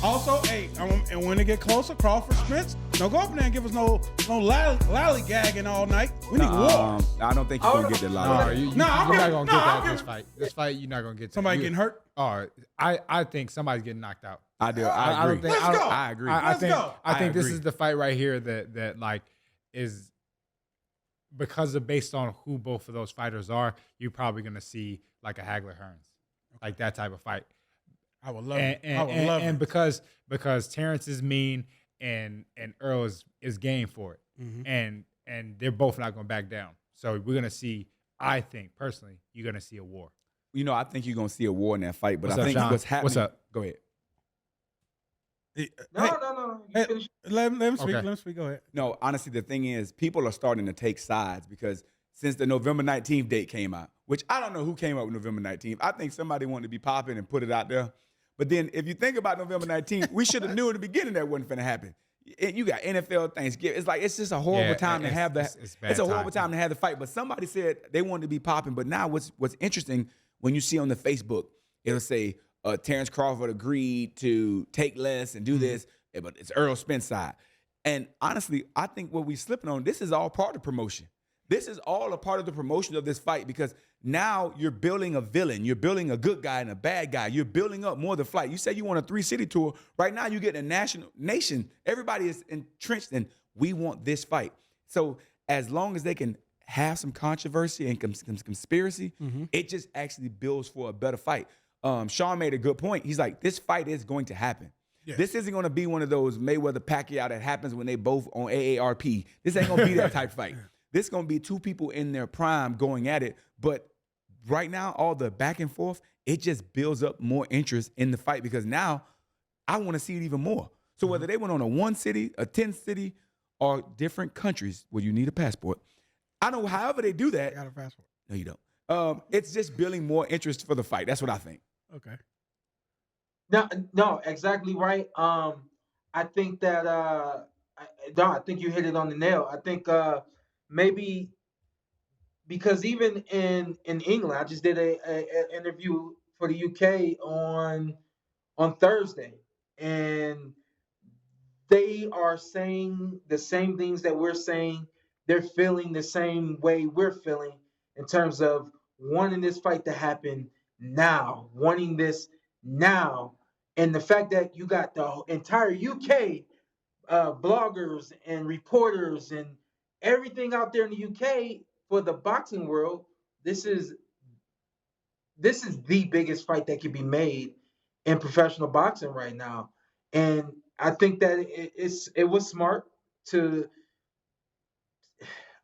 Also, hey, and when it get closer, Crawford, Spence, don't go up there and give us no lollygagging all night. We need war. I don't think you're going to get that lollygag. You're not going to get that this fight. This fight, you're not going to get that. Somebody getting hurt? Oh, I think somebody's getting knocked out. I do. I agree. I agree. I think this is the fight right here that like is because of based on who both of those fighters are, you're probably going to see like a Hagler-Hearns, like that type of fight. I would love it. I would love it. And because Terrence is mean and Earl is game for it. Mm-hmm. And they're both not going to back down. So we're going to see, I think, personally, you're going to see a war. You know, I think you're going to see a war in that fight. But What's I up, think John? what's happening. What's up? Go ahead. No. Let him speak. Okay. Let him speak. Go ahead. No, honestly, the thing is, people are starting to take sides because since the November 19th date came out, which I don't know who came up with November 19th. I think somebody wanted to be popping and put it out there. But then if you think about November 19th, we should have knew in the beginning that wasn't going to happen. You got NFL Thanksgiving. It's like it's just a horrible time to have that. It's a horrible time to have the fight. But somebody said they wanted to be popping. But now what's interesting when you see on the Facebook, it'll say Terrence Crawford agreed to take less and do this, but it's Earl Spence side. And honestly, I think what we slipping on, this is all part of promotion. This is all a part of the promotion of this fight because now you're building a villain. You're building a good guy and a bad guy. You're building up more of the fight. You say you want a 3-city tour. Right now you're getting a nation. Everybody is entrenched in we want this fight. So as long as they can have some controversy and some conspiracy, it just actually builds for a better fight. Shawn made a good point. He's like, this fight is going to happen. Yes. This isn't going to be one of those Mayweather-Pacquiao that happens when they both on AARP. This ain't going to be that type fight. This is going to be two people in their prime going at it. But right now, all the back and forth, it just builds up more interest in the fight because now I want to see it even more. So whether they went on a 1-city, a 10-city, or different countries where you need a passport, I don't know, however they do that. I got a passport. No, you don't. It's just building more interest for the fight. That's what I think. Okay. No, exactly right. I think that I think you hit it on the nail. I think maybe because even in England, I just did an interview for the UK on Thursday, and they are saying the same things that we're saying. They're feeling the same way we're feeling in terms of wanting this fight to happen now, wanting this now. And the fact that you got the entire UK bloggers and reporters and everything out there in the UK for the boxing world, this is the biggest fight that can be made in professional boxing right now. And I think that it was smart to,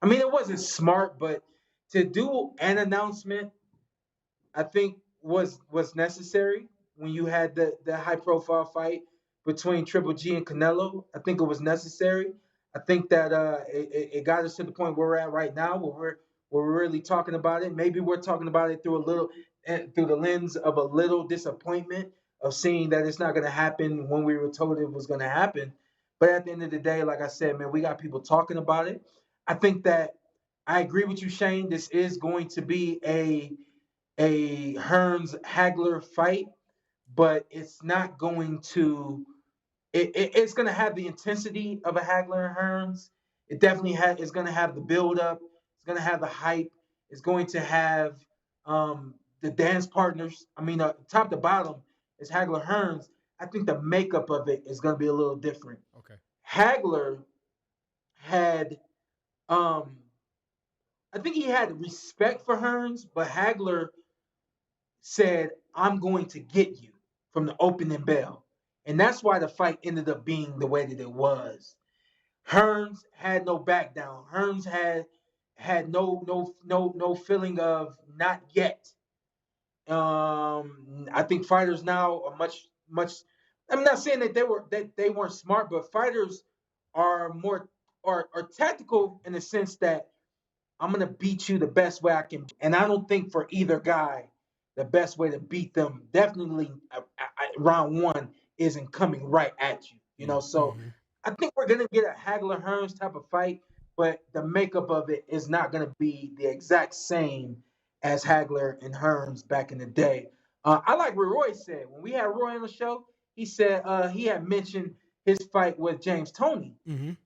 I mean, it wasn't smart, but to do an announcement, I think was necessary when you had the high profile fight between Triple G and Canelo. I think it was necessary. I think that it got us to the point where we're at right now, where we're really talking about it. Maybe we're talking about it through the lens of a little disappointment of seeing that it's not going to happen when we were told it was going to happen. But at the end of the day, like I said, man, we got people talking about it. I think that I agree with you, Shane. This is going to be a Hearns-Hagler fight, but it's not going to. It's going to have the intensity of a Hagler and Hearns. It definitely is going to have the build-up. It's going to have the hype. It's going to have the dance partners. I mean, top to bottom is Hagler-Hearns. I think the makeup of it is going to be a little different. Okay. Hagler had, I think he had respect for Hearns, but Hagler said, "I'm going to get you," from the opening bell. And that's why the fight ended up being the way that it was. Hearns had no back down. Hearns had no feeling of not yet. I think fighters now are much. I'm not saying that they weren't smart, but fighters are more are tactical in the sense that I'm gonna beat you the best way I can. And I don't think for either guy the best way to beat them, definitely round one, isn't coming right at you. You know, so I think we're gonna get a Hagler-Hearns type of fight, but the makeup of it is not gonna be the exact same as Hagler and Hearns back in the day. I like what Roy said. When we had Roy on the show, he said he had mentioned his fight with James-Toney,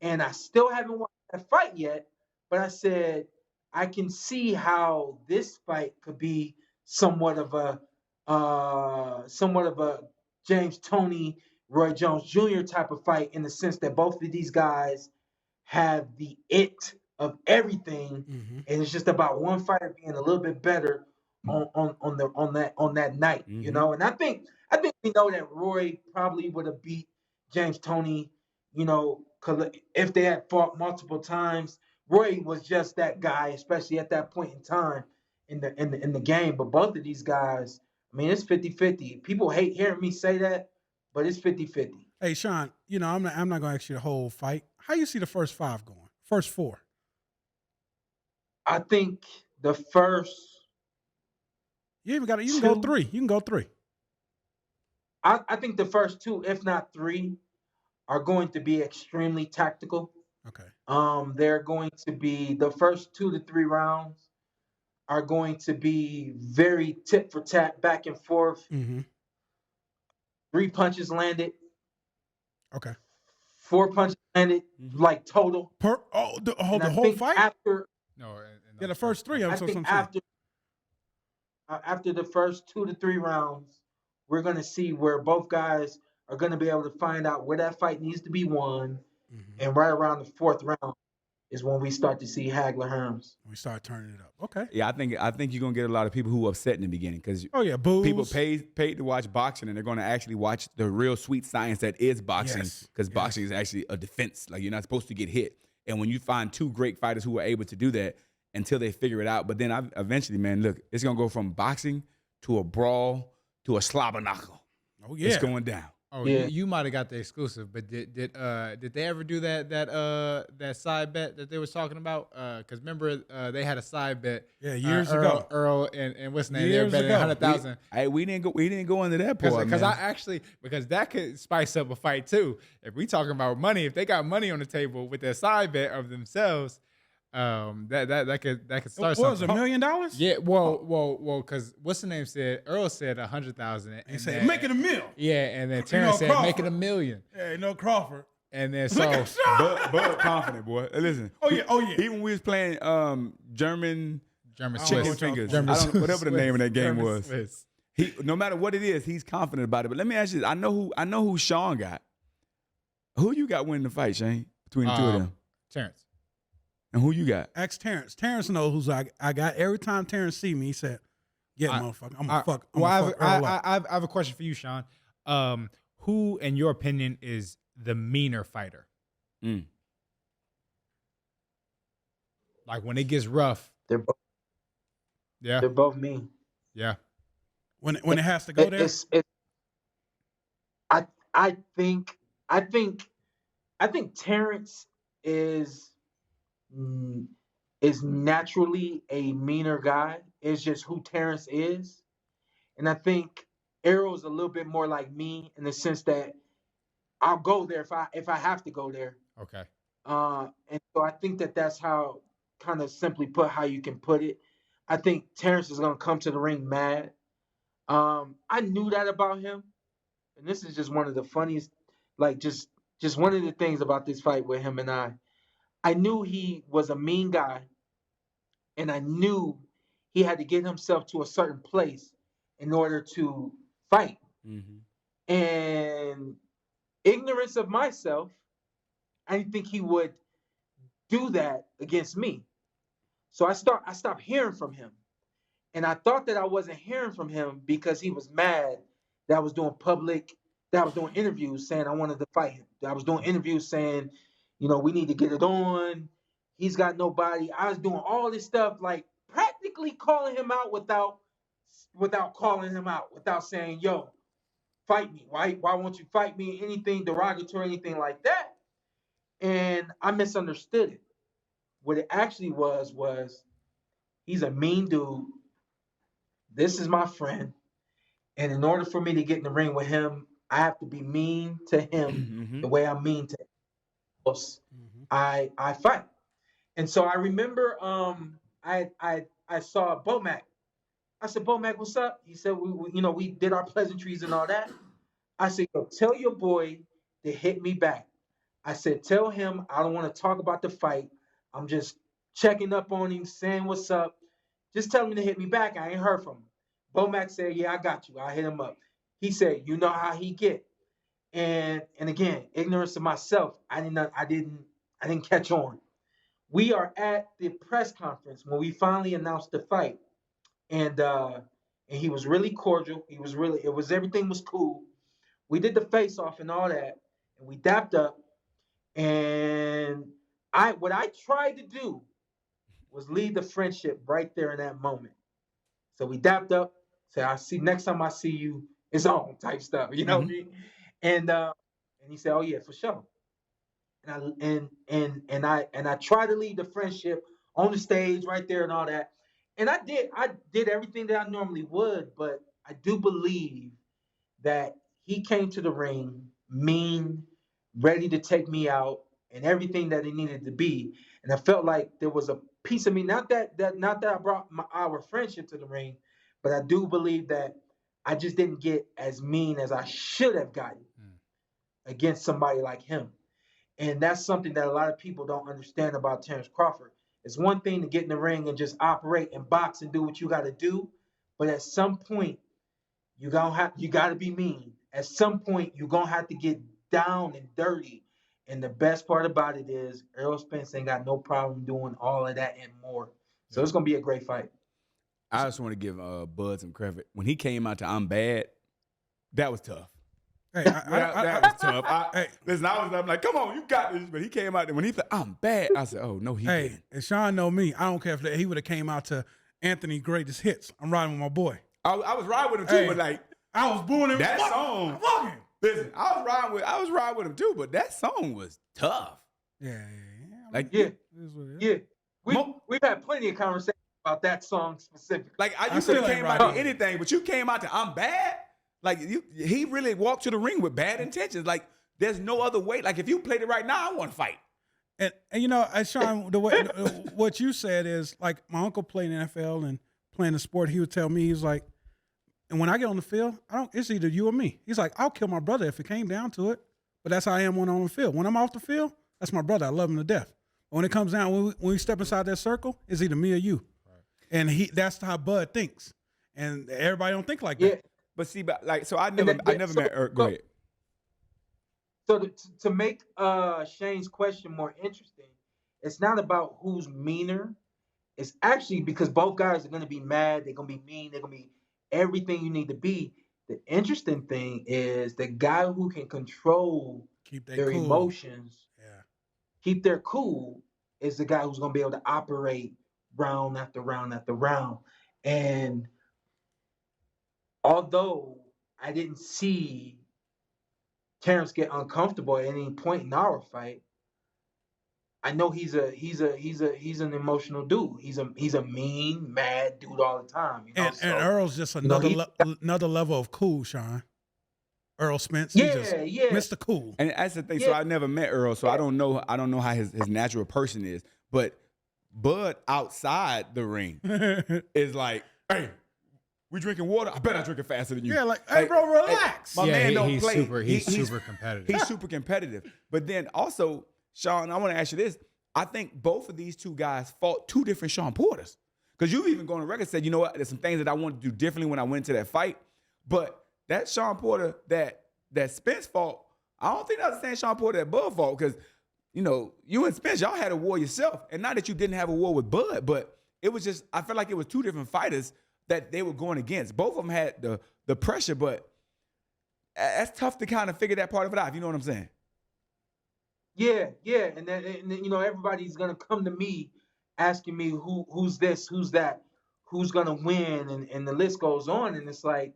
and I still haven't watched that fight yet. But I said I can see how this fight could be somewhat of a James-Toney, Roy Jones Jr. type of fight, in the sense that both of these guys have the it of everything, and it's just about one fighter being a little bit better on that night, you know. And I think we know that Roy probably would have beat James-Toney, you know, if they had fought multiple times. Roy was just that guy, especially at that point in time in the game. But both of these guys, I mean, it's 50-50. People hate hearing me say that, but it's 50-50. Hey, Shawn, you know, I'm not going to ask you the whole fight. How you see the first 5 going? First 4? I think the first. You can go 3. You can go 3. I think the first 2, if not 3, are going to be extremely tactical. Okay. They're going to be, the first 2 to 3 rounds are going to be very tit for tat, back and forth. 3 punches landed. Okay. 4 punches landed, like total. The whole fight? After, the first 3. I think after the first 2 to 3 rounds, we're going to see where both guys are going to be able to find out where that fight needs to be won. And right around the 4th round is when we start to see Hagler-Hearns. We start turning it up. Okay. Yeah, I think you're gonna get a lot of people who are upset in the beginning because booze. People paid to watch boxing, and they're gonna actually watch the real sweet science that is boxing, because boxing is actually a defense. Like, you're not supposed to get hit. And when you find 2 great fighters who are able to do that until they figure it out, but then eventually, man, look, it's gonna go from boxing to a brawl to a slobber knocker. Oh yeah, it's going down. Oh yeah, you might have got the exclusive, but did they ever do that side bet that they was talking about? Because remember, they had a side bet years ago. Earl and what's the name? They were betting 100,000. We didn't go into that part, because that could spice up a fight too. If we talking about money, if they got money on the table with their side bet of themselves, that could start. What was something. $1 million? Yeah, well, because what's the name said? Earl said 100,000. He said, make it $1 million. Yeah, and then Terrence said, make it $1 million. Yeah, Crawford. And then Bud confident, boy. Listen. Oh yeah. Even when we was playing German chicken fingers, whatever the name of that game was. Swiss. He, no matter what it is, he's confident about it. But let me ask you this: I know who Shawn got. Who you got winning the fight, Shane? Between the 2 of them, Terrence. And who you got? Ask Terrence. Terrence knows who's I got. Every time Terrence see me, he said, motherfucker, I'm gonna fuck. I have a question for you, Shawn. Who, in your opinion, is the meaner fighter? Like, when it gets rough. They're both mean. Yeah. When it has to go there. I think Terrence is naturally a meaner guy. It's just who Terrence is. And I think Errol's a little bit more like me, in the sense that I'll go there if I have to go there. Okay. And so I think that's how, kind of simply put, how you can put it. I think Terrence is going to come to the ring mad. I knew that about him. And this is just one of the funniest, like, just one of the things about this fight with him and I knew he was a mean guy, and I knew he had to get himself to a certain place in order to fight. And ignorance of myself, I didn't think he would do that against me. So I stopped hearing from him. And I thought that I wasn't hearing from him because he was mad that I was doing interviews saying I wanted to fight him. I was doing interviews saying, we need to get it on. He's got nobody. I was doing all this stuff, like practically calling him out without calling him out, without saying, yo, fight me. Why won't you fight me? Anything derogatory, anything like that. And I misunderstood it. What it actually was he's a mean dude. This is my friend. And in order for me to get in the ring with him, I have to be mean to him the way I'm mean to else I fight. And so I remember I saw Bomac. I said, Bomac, what's up? He said, we did our pleasantries and all that. I said, yo, tell your boy to hit me back. I said, tell him I don't want to talk about the fight. I'm just checking up on him, saying what's up. Just tell him to hit me back. I ain't heard from him. Bomac said, yeah, I got you. I hit him up. He said, you know how he get. And again, ignorance of myself, I didn't catch on. We are at the press conference when we finally announced the fight. And he was really cordial. Everything was cool. We did the face off and all that, and we dapped up. And what I tried to do was lead the friendship right there in that moment. So we dapped up. Say, next time I see you, it's on type stuff. You know what I mean? And he said, oh yeah, for sure. And I tried to lead the friendship on the stage right there and all that. And I did everything that I normally would, but I do believe that he came to the ring mean, ready to take me out, and everything that he needed to be. And I felt like there was a piece of me, not that I brought our friendship to the ring, but I do believe that I just didn't get as mean as I should have gotten against somebody like him. And that's something that a lot of people don't understand about Terrence Crawford. It's one thing to get in the ring and just operate and box and do what you got to do, but at some point, you got to be mean. At some point, you're going to have to get down and dirty. And the best part about it is Errol Spence ain't got no problem doing all of that and more. So it's going to be a great fight. I just want to give Bud some credit. When he came out to I'm Bad, that was tough. Hey, that was tough. Listen, I'm like, come on, you got this. But he came out there, when he said, I'm bad, I said, oh, no, he didn't. And Shawn know me. I don't care if he would have came out to Anthony Greatest Hits. I'm riding with my boy. I was riding with him too, but like, I was booing him. That song. Listen, I was riding with him too, but that song was tough. Yeah. Like, yeah. We've had plenty of conversations about that song specifically. Like, you could have came out to anything, but you came out to I'm Bad. Like, he really walked to the ring with bad intentions. Like, there's no other way. Like, if you played it right now, I want to fight. And you know, Shawn, the way what you said is, like, my uncle played in the NFL and playing the sport. He would tell me, he's like, and when I get on the field, it's either you or me. He's like, I'll kill my brother if it came down to it. But that's how I am when I'm on the field. When I'm off the field, that's my brother. I love him to death. But when it comes down, when we step inside that circle, it's either me or you. Right. And that's how Bud thinks. And everybody don't think like that. But see, so I never met Eric. Go ahead. So to make Shane's question more interesting, it's not about who's meaner. It's actually because both guys are going to be mad. They're going to be mean. They're going to be everything you need to be. The interesting thing is the guy who can control their cool emotions, keep their cool, is the guy who's going to be able to operate round after round after round. And although I didn't see Terrence get uncomfortable at any point in our fight, I know he's an emotional dude. He's a mean, mad dude all the time. You know? And Earl's just another level of cool, Shawn. Earl Spence, he's just Mr. Cool. And that's the thing. So I never met Earl, so I don't know how his natural person is. But Bud outside the ring is like, hey, we drinking water? I bet I drink it faster than you. Yeah, like, hey, bro, relax. My man don't play. He's super competitive. He's super competitive. But then also, Shawn, I want to ask you this. I think both of these two guys fought two different Shawn Porters. Because you've even gone on record and said, you know what, there's some things that I wanted to do differently when I went to that fight. But that Shawn Porter that Spence fought, I don't think that's the same Shawn Porter that Bud fought. Because, you know, you and Spence, y'all had a war yourself. And not that you didn't have a war with Bud, but it was just, I felt like it was two different fighters that they were going against. Both of them had the pressure, but that's tough to kind of figure that part of it out, if you know what I'm saying. Yeah. And then you know, everybody's gonna come to me asking me who's this, who's that, who's gonna win, and the list goes on. And it's like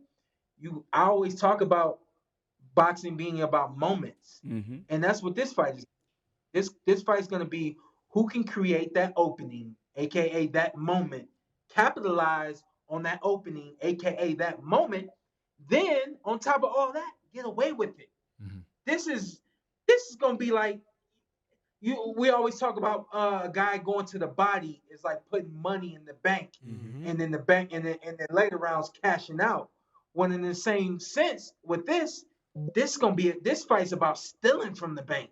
I always talk about boxing being about moments. Mm-hmm. And that's what this fight is. This fight is gonna be who can create that opening, aka that moment, capitalize on that opening, aka that moment, then on top of all that, get away with it. Mm-hmm. This is gonna be like we always talk about a guy going to the body is like putting money in the bank, mm-hmm. and then the bank and then later rounds cashing out. When in the same sense with this, this fight's about stealing from the bank.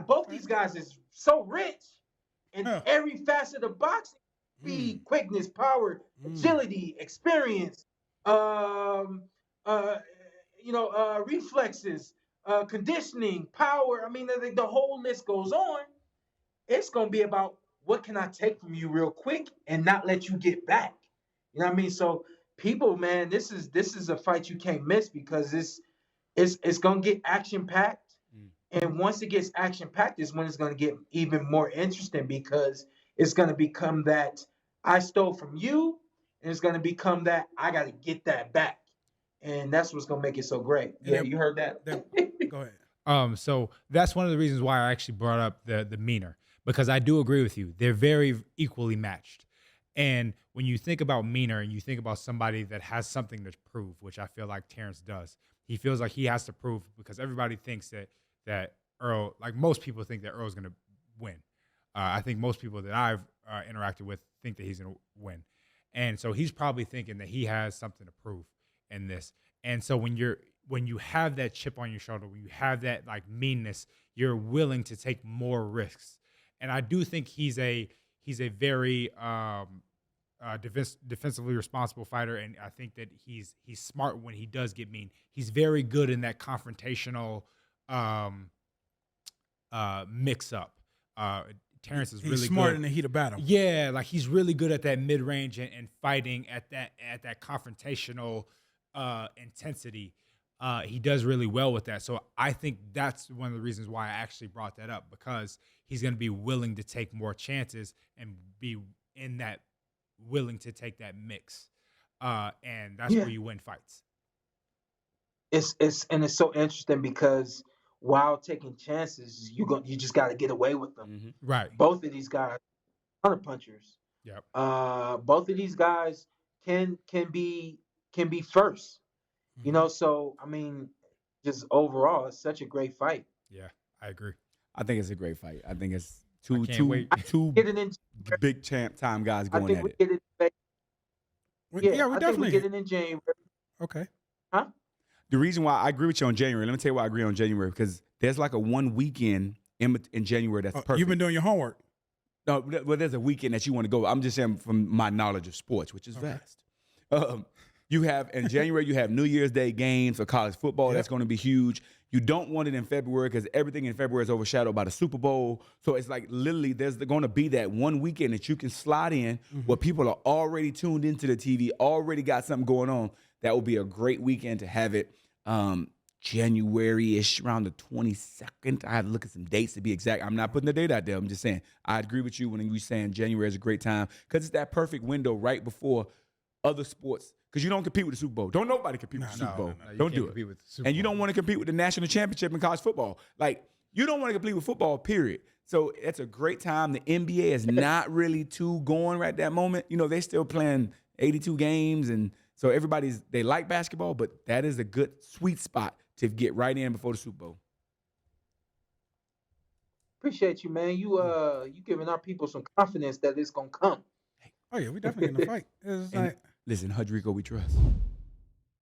Both these guys is so rich in every facet of boxing: speed, quickness, power, agility, experience, reflexes, conditioning, power. I mean, the whole list goes on. It's gonna be about what can I take from you real quick and not let you get back. You know what I mean? So people, man, this is a fight you can't miss because it's gonna get action packed. And once it gets action packed is when it's gonna get even more interesting because it's gonna become that I stole from you, and it's gonna become that I gotta get that back. And that's what's gonna make it so great. Yeah, you heard that. Go ahead. So that's one of the reasons why I actually brought up the meaner, because I do agree with you. They're very equally matched. And when you think about meaner and you think about somebody that has something to prove, which I feel like Terrence does, he feels like he has to prove because everybody thinks that Earl, like most people think that Earl's going to win. I think most people that I've interacted with think that he's going to win. And so he's probably thinking that he has something to prove in this. And so when you have that chip on your shoulder, when you have that like meanness, you're willing to take more risks. And I do think he's a very defensively responsible fighter, and I think that he's smart when he does get mean. He's very good in that confrontational mix up. Terrence is really smart good in the heat of battle. Yeah, like he's really good at that mid range and fighting at that confrontational intensity. He does really well with that. So I think that's one of the reasons why I actually brought that up, because he's going to be willing to take more chances and be in that willing to take that mix. And that's where you win fights. It's so interesting because while taking chances, you just got to get away with them. Mm-hmm. Right. Both of these guys, counter punchers. Yep. Both of these guys can be first. Mm-hmm. You know, so I mean, just overall, it's such a great fight. Yeah, I agree. I think it's a great fight. I think it's two big champ time guys going at it. We I definitely think we get it in January. Okay. Huh? The reason why I agree with you on January, let me tell you why I agree on January, because there's like a one weekend in January that's perfect. You've been doing your homework. No, well, there's a weekend that you want to go. I'm just saying from my knowledge of sports, which is vast. You have in January, you have New Year's Day games for college football. Yep. That's going to be huge. You don't want it in February because everything in February is overshadowed by the Super Bowl. So it's like literally there's going to be that one weekend that you can slide in where people are already tuned into the TV, already got something going on. That will be a great weekend to have it. January-ish, around the 22nd. I have to look at some dates to be exact. I'm not putting the date out there. I'm just saying I agree with you when you're saying January is a great time because it's that perfect window right before other sports. Because you don't compete with the Super Bowl. Don't nobody compete with the Super Bowl. Don't do it. And you don't want to compete with the national championship in college football. Like, you don't want to compete with football, period. So it's a great time. The NBA is not really too going right that moment. You know, they still playing 82 games. And so they like basketball, but that is a good sweet spot to get right in before the Super Bowl. Appreciate you, man. You giving our people some confidence that it's going to come. Oh, yeah, we definitely in the fight. It's like... Listen, Hudrico, we trust.